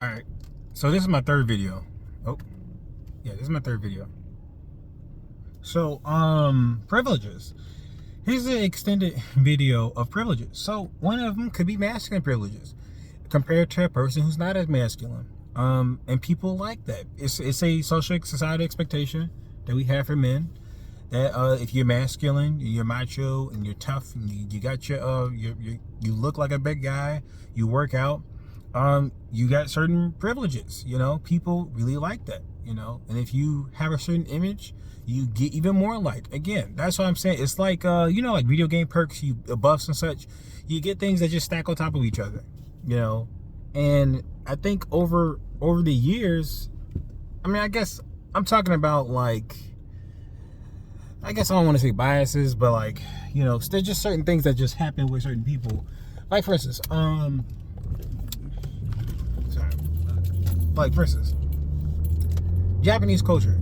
All right, so this is my third video. Oh, yeah, this is my third video. So, privileges. Here's an extended video of privileges. So, one of them could be masculine privileges compared to a person who's not as masculine. And people like that. It's a social society expectation that we have for men that if you're masculine, you're macho, and you're tough, and you got you look like a big guy, you work out, you got certain privileges. People really like that. And if you have a certain image, you get even more liked. Again, that's what I'm saying. It's like like video game perks, you buffs and such. You get things that just stack on top of each other. And I think over the years, I guess I'm talking about I guess I don't want to say biases, but there's just certain things that just happen with certain people. Like for instance, Japanese culture.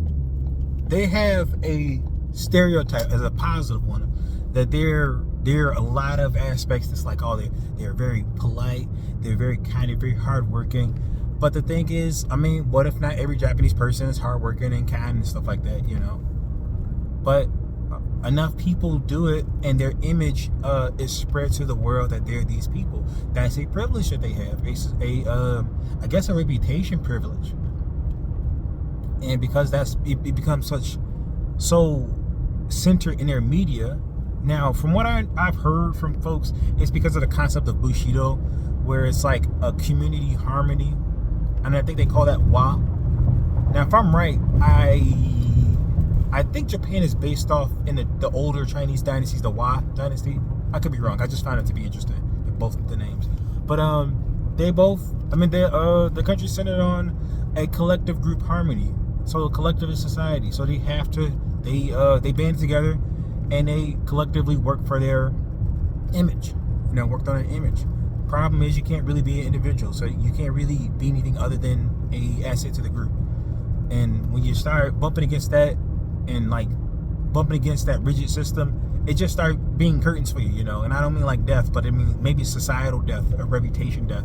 They have a stereotype as a positive one that there are a lot of aspects that's like, oh, they're very polite, they're very kind, they're very hardworking. But the thing is, what if not every Japanese person is hardworking and kind and stuff like that, But enough people do it, and their image is spread to the world that they're these people. That's a privilege that they have. It's I guess a reputation privilege. And because it becomes so centered in their media. Now, from what I've heard from folks, it's because of the concept of Bushido, where it's like a community harmony, and I think they call that Wa. Now, if I'm right, I think Japan is based off in the older Chinese dynasties, the Wa dynasty. I could be wrong. I just found it to be interesting, both of the names. But they both, the country's centered on a collective group harmony. So a collectivist society. So they have to, they band together and they collectively work for their image. Worked on an image. Problem is, you can't really be an individual, so you can't really be anything other than a asset to the group. And when you start bumping against that, and bumping against that rigid system, it just starts being curtains for you, And I don't mean like death, but I mean maybe societal death, or reputation death.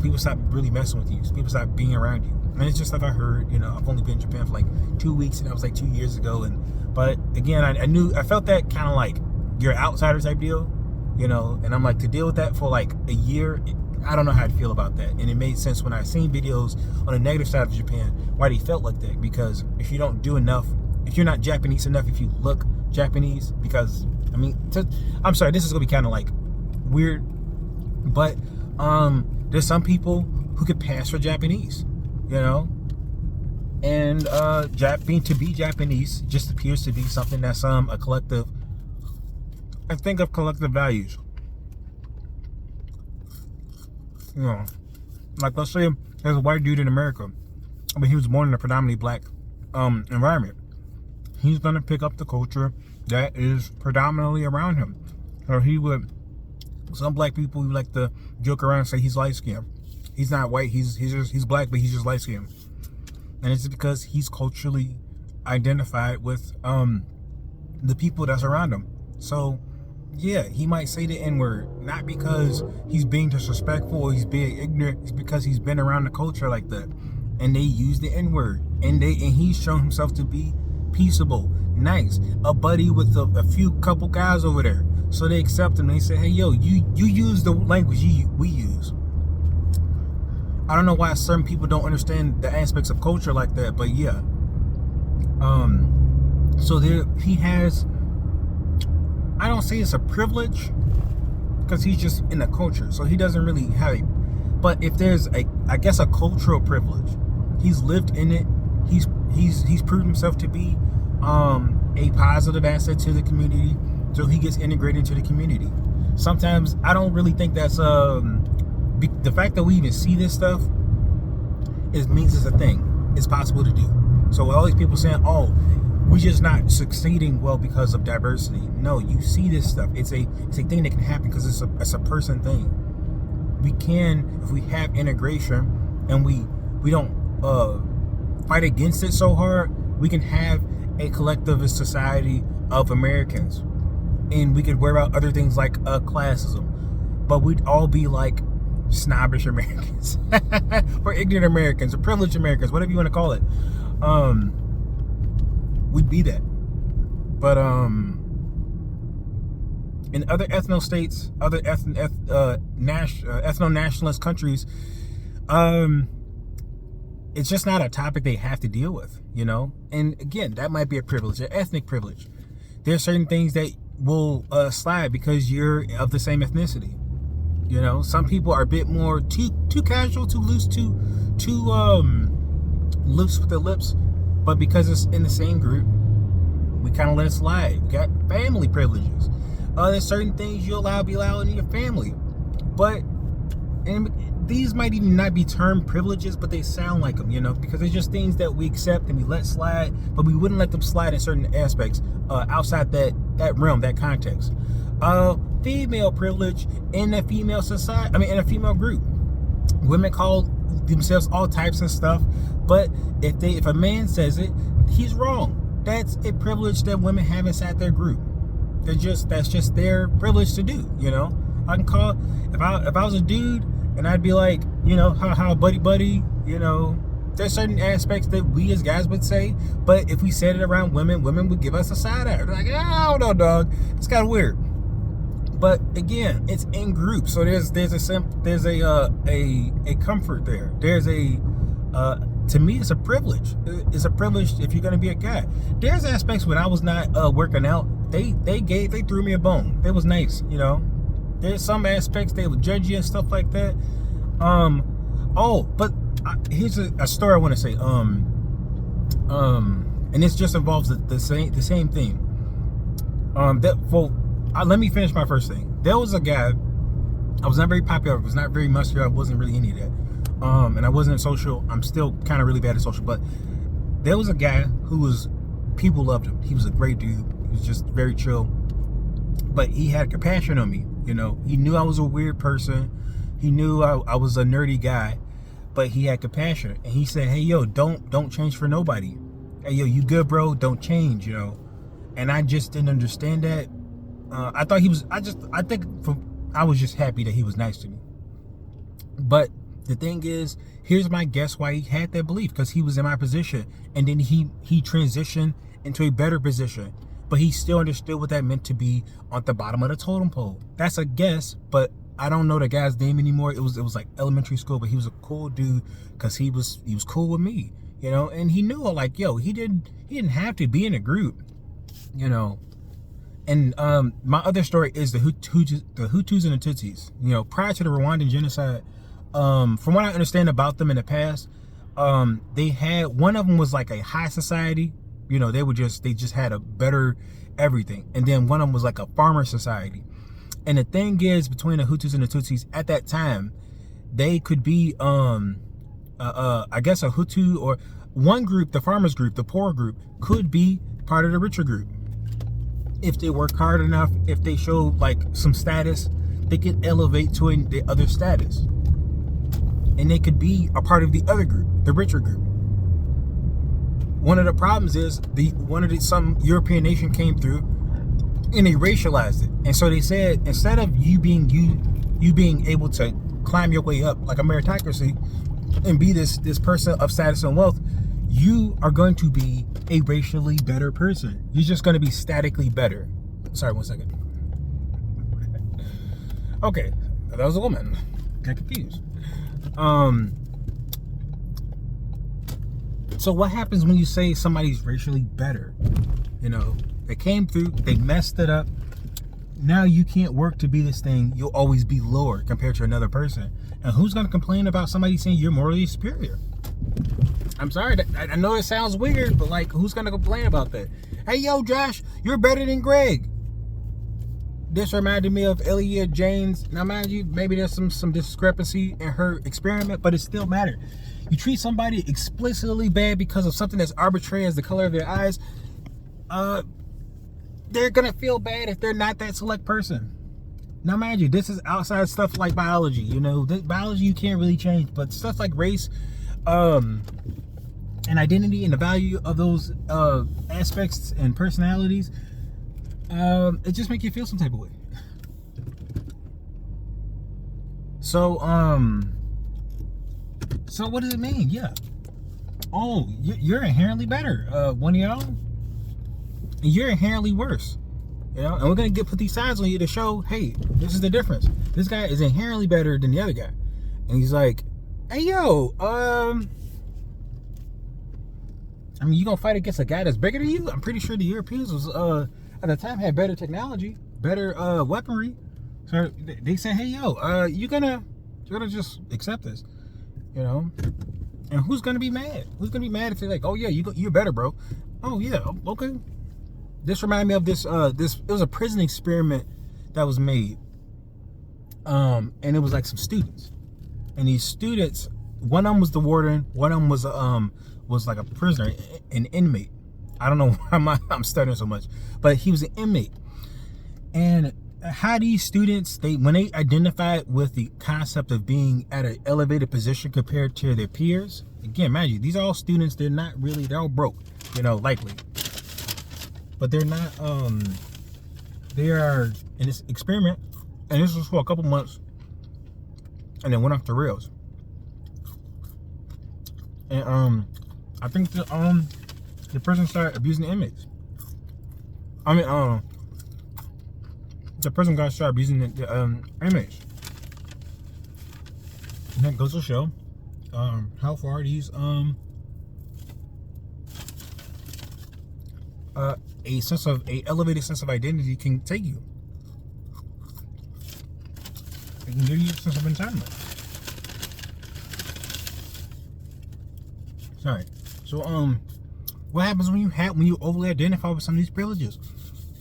People stop really messing with you. People stop being around you. And it's just like I heard, I've only been in Japan for 2 weeks, and that was 2 years ago. But again, I felt that kind of like you're an outsider type deal, And I'm like, to deal with that for a year, I don't know how I'd feel about that. And it made sense when I seen videos on the negative side of Japan, why they felt like that. Because if you don't do enough, if you're not Japanese enough, if you look Japanese, because I'm sorry, this is gonna be kind of weird, but there's some people who could pass for Japanese, and to be Japanese just appears to be something that's a collective. I think of collective values. Let's say there's a white dude in America, but he was born in a predominantly black environment. He's gonna pick up the culture that is predominantly around him. So some black people who like to joke around and say he's light skinned. He's not white. He's black, but he's just light skinned. And it's because he's culturally identified with the people that's around him. So yeah, he might say the N-word, not because he's being disrespectful or he's being ignorant. It's because he's been around the culture like that, and they use the N-word, and he's shown himself to be peaceable, nice, a buddy with a couple guys over there. So they accept him. They say, hey, yo, you use the language we use. I don't know why certain people don't understand the aspects of culture like that, but yeah. So he has, I don't say it's a privilege, because he's just in the culture, so he doesn't really have it. But if there's I guess a cultural privilege, he's lived in it. He's proven himself to be a positive asset to the community, so he gets integrated into the community. Sometimes I don't really think that's the fact that we even see this stuff means it's a thing. It's possible to do. So all these people saying, oh, we're just not succeeding well because of diversity. No, you see this stuff. It's a thing that can happen because it's a person thing. We can, if we have integration and we don't fight against it so hard, we can have a collectivist society of Americans, and we could worry about other things like classism, but we'd all be snobbish Americans, or ignorant Americans, or privileged Americans, whatever you want to call it, we'd be that. But in other ethno states, other ethno-nationalist countries, it's just not a topic they have to deal with, you know? And again, that might be a privilege, an ethnic privilege. There's certain things that will slide because you're of the same ethnicity. You know, some people are a bit more too casual, too loose, too loose with their lips. But because it's in the same group, we kind of let it slide. We got family privileges. There's certain things you be allowed in your family. But and these might even not be termed privileges, but they sound like them, you know, because they're just things that we accept and we let slide, but we wouldn't let them slide in certain aspects outside that realm, that context. Female privilege in a female society, in a female group. Women call themselves all types of stuff, but if a man says it, he's wrong. That's a privilege that women have inside their group. That's just their privilege to do, you know. I can call if I was a dude and I'd be like, you know, how buddy, you know, there's certain aspects that we as guys would say, but if we said it around women would give us a side eye. They're like, oh no, dog, it's kind of weird. But again, it's in groups, so there's a comfort there. There's to me, it's a privilege. It's a privilege if you're gonna be a guy. There's aspects when I was not working out, they threw me a bone. It was nice, you know. There's some aspects they would judge you and stuff like that. But here's a story I want to say. And this just involves the same thing. Let me finish my first thing. There was a guy. I was not very popular. I was not very muscular. I wasn't really any of that. And I wasn't social. I'm still kind of really bad at social. But there was a guy people loved him. He was a great dude. He was just very chill. But he had compassion on me. You know, he knew I was a weird person. He knew I was a nerdy guy, but he had compassion. And he said, "Hey, yo, don't change for nobody. Hey, yo, you good, bro? Don't change, you know." And I just didn't understand that. I thought he was. I was just happy that he was nice to me. But the thing is, here's my guess why he had that belief, because he was in my position, and then he transitioned into a better position. But he still understood what that meant to be on the bottom of the totem pole. That's a guess, but I don't know the guy's name anymore. It was like elementary school, but he was a cool dude because he was cool with me, you know. And he knew, like, yo, he didn't have to be in a group, you know. And my other story is the Hutus and the Tutsis. You know, prior to the Rwandan genocide, from what I understand about them in the past, they had, one of them was like a high society. You know, they just had a better everything. And then one of them was like a farmer society. And the thing is, between the Hutus and the Tutsis at that time, they could be, I guess a Hutu, or one group, the farmers group, the poor group, could be part of the richer group. If they work hard enough, if they show like some status, they could elevate to the other status. And they could be a part of the other group, the richer group. One of the problems is some European nation came through and they racialized it. And so they said, instead of you being able to climb your way up like a meritocracy and be this person of status and wealth, you are going to be a racially better person. You're just going to be statically better. Sorry, 1 second. Okay, that was a woman. Got confused. So what happens when you say somebody's racially better? You know, they came through, they messed it up. Now you can't work to be this thing. You'll always be lower compared to another person. And who's going to complain about somebody saying you're morally superior? I'm sorry, I know it sounds weird, but like, who's going to complain about that? Hey, yo, Josh, you're better than Greg. This reminded me of Elliot James. Now, mind you, maybe there's some discrepancy in her experiment, but it still matters. You treat somebody explicitly bad because of something that's arbitrary as the color of their eyes, they're going to feel bad if they're not that select person. Now, mind you, this is outside stuff like biology. You know, biology you can't really change, but stuff like race, and identity and the value of those aspects and personalities, it just makes you feel some type of way. So what does it mean? Yeah. Oh, you're inherently better. One of y'all, you're inherently worse. You know, and we're gonna put these signs on you to show, hey, this is the difference. This guy is inherently better than the other guy. And he's like, hey, yo, I mean, you gonna fight against a guy that's bigger than you? I'm pretty sure the Europeans was at the time had better technology, better weaponry. So they say, hey, yo, you're gonna just accept this, you know? And who's gonna be mad? Who's gonna be mad if they're like, oh yeah, you're better, bro? Oh yeah, okay. This reminded me of this. It was a prison experiment that was made, and it was like some students, and these students, one of them was the warden, one of them was like a prisoner, an inmate. I don't know why I'm stuttering so much, but he was an inmate. And how these students, when they identified with the concept of being at an elevated position compared to their peers, again, mind you, these are all students. They're all broke, you know, likely, but they're not. They are in this experiment, and this was for a couple months, and then went off the rails. And I think the person started abusing the inmates. I mean, the person got started abusing the inmates. And that goes to show how far these a elevated sense of identity can take you. It can give you a sense of entitlement. Sorry. So what happens when you overly identify with some of these privileges?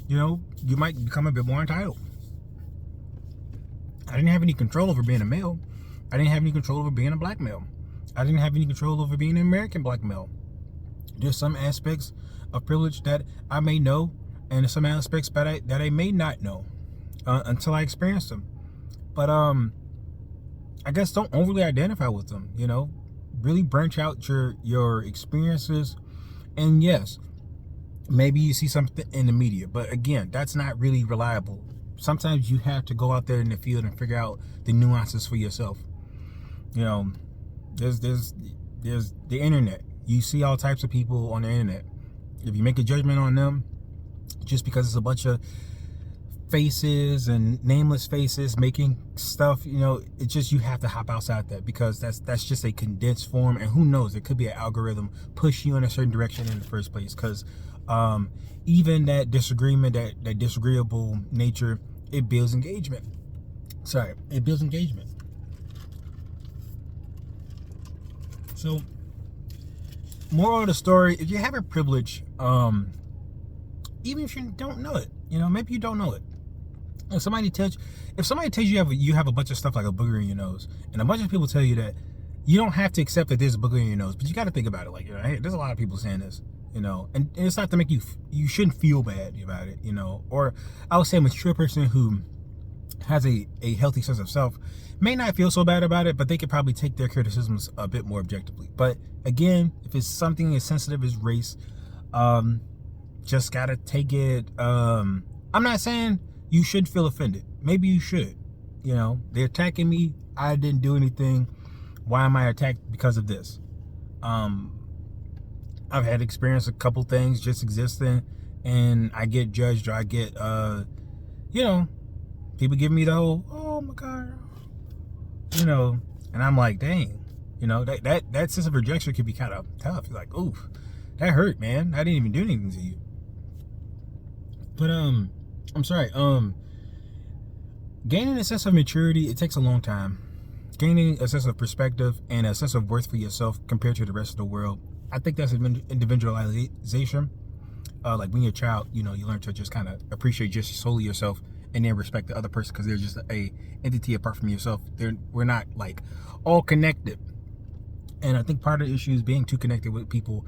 You know, you might become a bit more entitled. I didn't have any control over being a male. I didn't have any control over being a black male. I didn't have any control over being an American black male. There's some aspects of privilege that I may know, and some aspects that I may not know until I experience them. But I guess don't overly identify with them. You know, really branch out your experiences. And yes, maybe you see something in the media, but again, that's not really reliable. Sometimes you have to go out there in the field and figure out the nuances for yourself. You know, there's the internet. You see all types of people on the internet. If you make a judgment on them just because it's a bunch of faces and nameless faces making stuff, you know, it's just, you have to hop outside that, because that's just a condensed form, and who knows, it could be an algorithm push you in a certain direction in the first place, because even that disagreement, that disagreeable nature, it builds engagement. It builds engagement. So, moral of the story, if you have a privilege, even if you don't know it, you know, maybe you don't know it. If somebody tells you have a bunch of stuff like a booger in your nose, and a bunch of people tell you that, you don't have to accept that there's a booger in your nose, but you got to think about it. Like, you know, hey, there's a lot of people saying this, you know, and it's not to make you shouldn't feel bad about it, you know. Or I would say a mature person who has a healthy sense of self may not feel so bad about it, but they could probably take their criticisms a bit more objectively. But again, if it's something as sensitive as race, just gotta take it. I'm not saying you should feel offended. Maybe you should. You know, they're attacking me. I didn't do anything. Why am I attacked because of this? I've had experience a couple things just existing, and I get judged, or I get, you know, people give me the whole, oh my God, you know, and I'm like, dang, you know, that sense of rejection can be kind of tough. You're like, oof, that hurt, man. I didn't even do anything to you. But, I'm sorry, gaining a sense of maturity, it takes a long time. Gaining a sense of perspective and a sense of worth for yourself compared to the rest of the world, I think that's individualization. Like when you're a child, you know, you learn to just kind of appreciate just solely yourself, and then respect the other person because they're just a entity apart from yourself. We're not like all connected. And I think part of the issue is being too connected with people.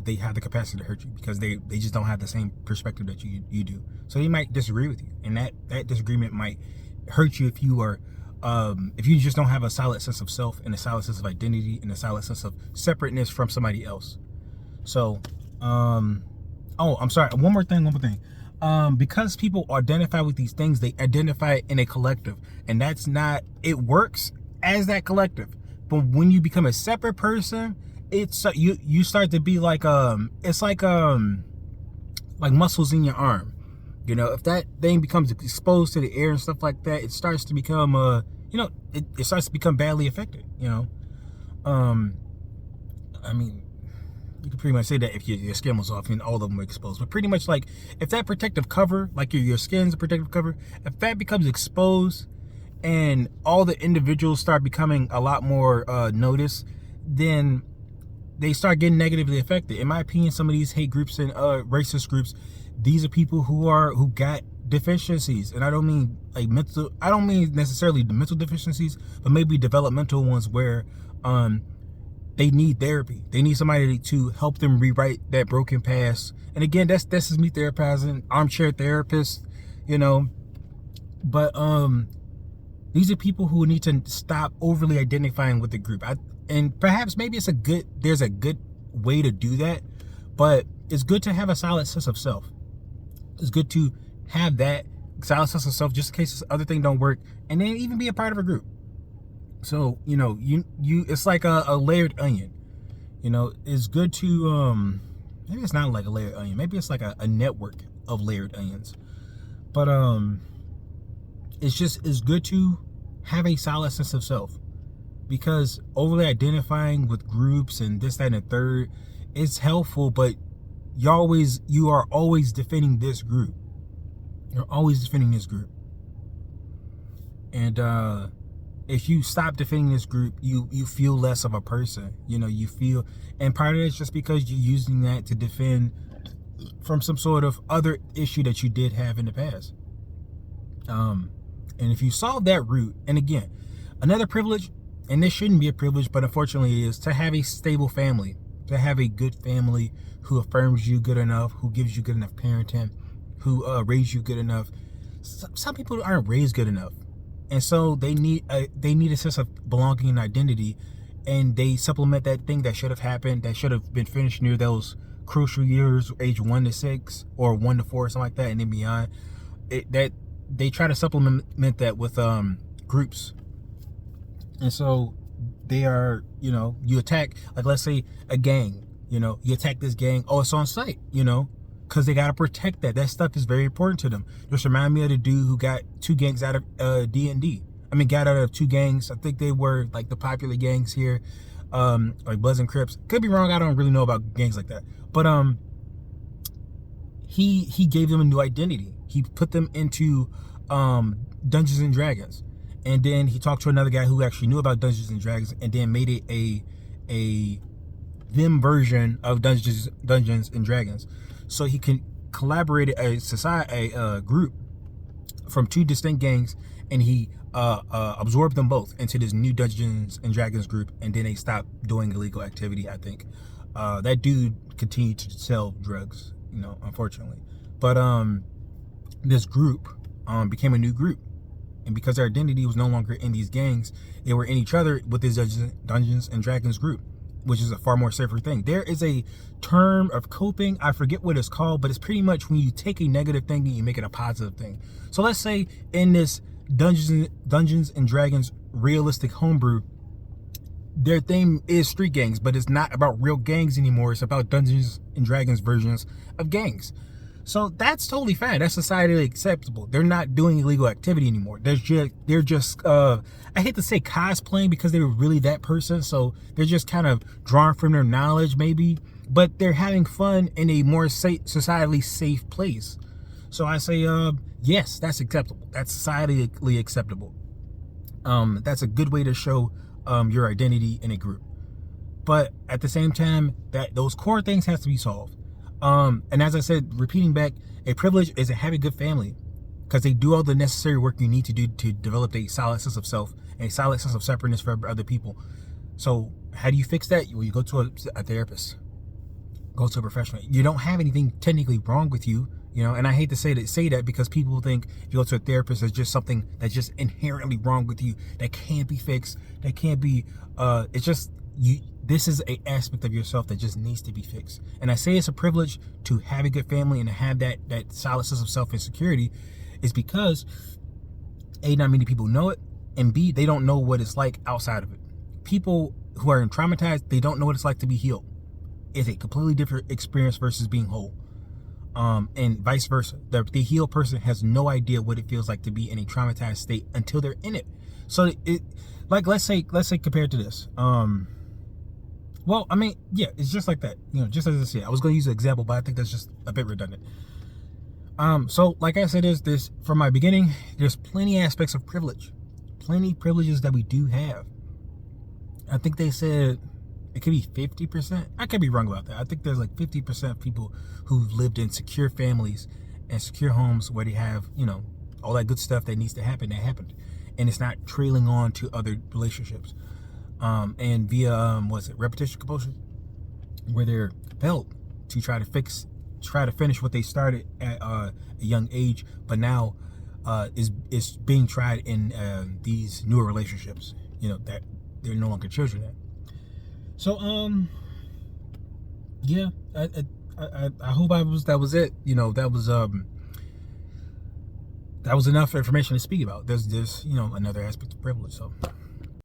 They have the capacity to hurt you because they just don't have the same perspective that you do. So they might disagree with you, and that disagreement might hurt you if you are if you just don't have a solid sense of self, and a solid sense of identity, and a solid sense of separateness from somebody else. So oh, I'm sorry, one more thing. Because people identify with these things, they identify in a collective, and that's not, it works as that collective, but when you become a separate person, it's you start to be like it's like muscles in your arm. If that thing becomes exposed to the air and stuff like that, it starts to become it starts to become badly affected. I mean, you can pretty much say that if your skin was off and all of them were exposed. But pretty much like if that protective cover, like your skin's a protective cover, if that becomes exposed and all the individuals start becoming a lot more noticed, then they start getting negatively affected. In my opinion, some of these hate groups and racist groups, these are people who got deficiencies, and I don't mean like mental. I don't mean necessarily the mental deficiencies, but maybe developmental ones where they need therapy. They need somebody to help them rewrite that broken past. And again, that's is me therapizing, armchair therapist, But these are people who need to stop overly identifying with the group. And perhaps maybe there's a good way to do that, but it's good to have a solid sense of self. It's good to have that solid sense of self just in case this other thing don't work, and then even be a part of a group. So, you it's like a layered onion. It's good to maybe it's not like a layered onion. Maybe it's like a network of layered onions. But it's good to have a solid sense of self, because overly identifying with groups and this, that, and the third, it's helpful, but you are always defending this group. You're always defending this group. And if you stop defending this group, you feel less of a person. You feel, and part of it is just because you're using that to defend from some sort of other issue that you did have in the past. And if you solve that root, and again, another privilege, and this shouldn't be a privilege, but unfortunately it is, to have a stable family, to have a good family who affirms you good enough, who gives you good enough parenting, who raised you good enough. Some people aren't raised good enough, and so they need a sense of belonging and identity, and they supplement that thing that should have happened, that should have been finished near those crucial years, age 1 to 6 or 1 to 4, something like that, and then beyond. That they try to supplement that with groups, and so they are, you attack, like let's say a gang, you attack this gang. Oh, it's on site, because they got to protect that. That stuff is very important to them. Just remind me of the dude who got 2 gangs out of D&D. I mean, got out of 2 gangs. I think they were like the popular gangs here, like Bloods and Crips. Could be wrong. I don't really know about gangs like that. But he gave them a new identity. He put them into Dungeons and Dragons, and then he talked to another guy who actually knew about Dungeons and Dragons, and then made it a them version of Dungeons and Dragons, so he can collaborate a group from 2 distinct gangs, and he absorbed them both into this new Dungeons and Dragons group, and then they stopped doing illegal activity. I think that dude continued to sell drugs, unfortunately, but this group became a new group, and because their identity was no longer in these gangs, they were in each other with this Dungeons and Dragons group, which is a far more safer thing. There is a term of coping, I forget what it's called, but it's pretty much when you take a negative thing and you make it a positive thing. So let's say in this Dungeons and Dragons realistic homebrew, their theme is street gangs, but it's not about real gangs anymore. It's about Dungeons and Dragons versions of gangs. So that's totally fine. That's societally acceptable. They're not doing illegal activity anymore. They're just I hate to say cosplaying, because they were really that person. So they're just kind of drawn from their knowledge maybe, but they're having fun in a more societally safe place. So I say, yes, that's acceptable. That's societally acceptable. That's a good way to show your identity in a group. But at the same time, that those core things have to be solved. And as I said, repeating back, a privilege is to have a good family, because they do all the necessary work you need to do to develop a solid sense of self and a solid sense of separateness for other people. So how do you fix that? Well, you go to a therapist, go to a professional. You don't have anything technically wrong with you, and I hate to say that because people think if you go to a therapist, there's just something that's just inherently wrong with you that can't be fixed, that can't be, it's just this is a aspect of yourself that just needs to be fixed. And I say it's a privilege to have a good family and to have that solid sense of self and security, is because A, not many people know it, and B, they don't know what it's like outside of it. People who are traumatized, they don't know what it's like to be healed. It's a completely different experience versus being whole. And vice versa. The healed person has no idea what it feels like to be in a traumatized state until they're in it. So it, like, let's say compared to this. Well, I mean, yeah, it's just like that. You know, just as I said, I was going to use an example, but I think that's just a bit redundant. So like I said, there's from my beginning, there's plenty aspects of privilege, plenty privileges that we do have. I think they said it could be 50%. I could be wrong about that. I think there's like 50% of people who've lived in secure families and secure homes where they have, you know, all that good stuff that needs to happen that happened, and it's not trailing on to other relationships. And via repetition compulsion, where they're compelled to try to finish what they started at a young age, but now is being tried in these newer relationships, you know, that they're no longer children at. So yeah, I hope that was it. You know, that was enough information to speak about. There's you know, another aspect of privilege. So